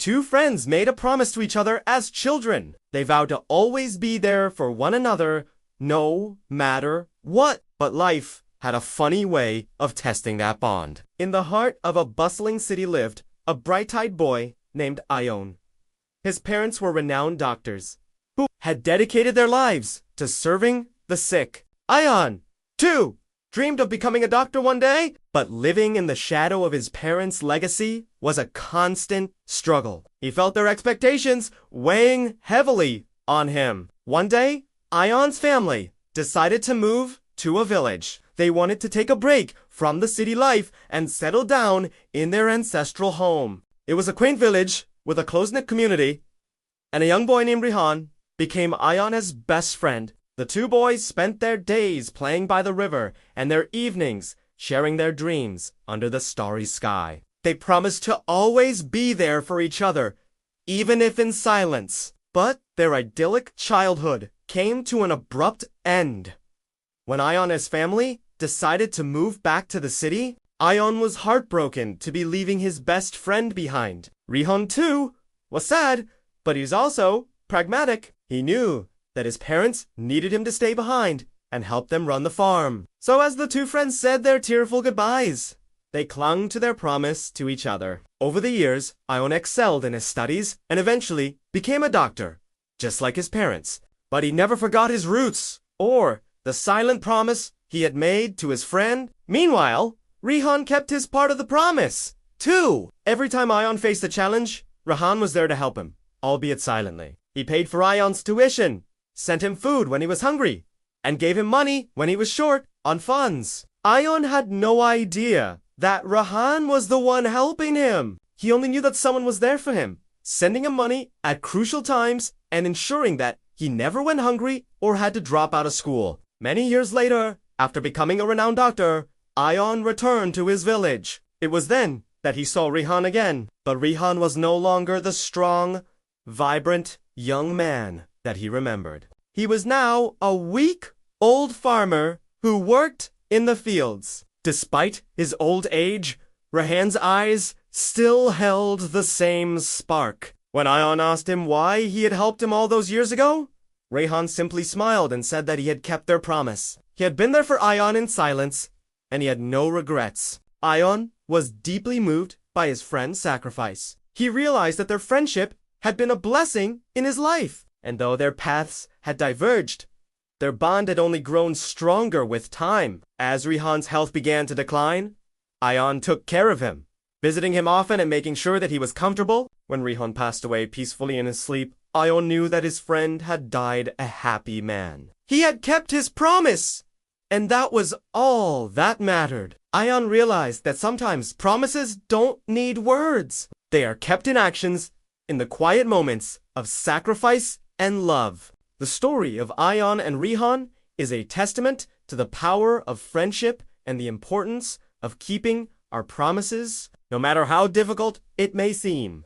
two friends made a promise to each other as children. They vowed to always be there for one another, no matter what. But life had a funny way of testing that bond. In the heart of a bustling city lived a bright-eyed boy named Ion. His parents were renowned doctors who had dedicated their lives to serving the sick. Ion, too, dreamed of becoming a doctor one day, but living in the shadow of his parents' legacy was a constant struggle. He felt their expectations weighing heavily on him. One day, Ion's family decided to move to a village. They wanted to take a break from the city life and settle down in their ancestral home. It was a quaint village with a close-knit community, and a young boy named Rihan became Ion's best friend. The two boys spent their days playing by the river and their evenings sharing their dreams under the starry sky. They promised to always be there for each other, even if in silence. But their idyllic childhood came to an abrupt end. When Ion and his family decided to move back to the city, Ion was heartbroken to be leaving his best friend behind. Rihan, too, was sad, but he's also pragmatic. He knew that his parents needed him to stay behind and help them run the farm. So as the two friends said their tearful goodbyes, they clung to their promise to each other. Over the years, Ion excelled in his studies and eventually became a doctor, just like his parents. But he never forgot his roots or the silent promise he had made to his friend. Meanwhile, Rihan kept his part of the promise, too. Every time Ion faced a challenge, Rihan was there to help him, albeit silently. He paid for Ion's tuition, sent him food when he was hungry, and gave him money when he was short on funds. Ion had no idea that Rihan was the one helping him. He only knew that someone was there for him, sending him money at crucial times and ensuring that he never went hungry or had to drop out of school. Many years later, after becoming a renowned doctor, Ion returned to his village. It was then that he saw Rihan again, but Rihan was no longer the strong, vibrant young man that he remembered. He was now a weak, old farmer who worked in the fields. Despite his old age, Rihan's eyes still held the same spark. When Ion asked him why he had helped him all those years ago, Rihan simply smiled and said that he had kept their promise. He had been there for Ion in silence, and he had no regrets. Ion was deeply moved by his friend's sacrifice. He realized that their friendship had been a blessing in his life, and though their paths had diverged, their bond had only grown stronger with time. As Rihan's health began to decline, Ion took care of him, visiting him often and making sure that he was comfortable. When Rihan passed away peacefully in his sleep, Ion knew that his friend had died a happy man. He had kept his promise, and that was all that mattered. Ion realized that sometimes promises don't need words. They are kept in actions, in the quiet moments of sacrifice and love. The story of Ion and Rihan is a testament to the power of friendship and the importance of keeping our promises, no matter how difficult it may seem.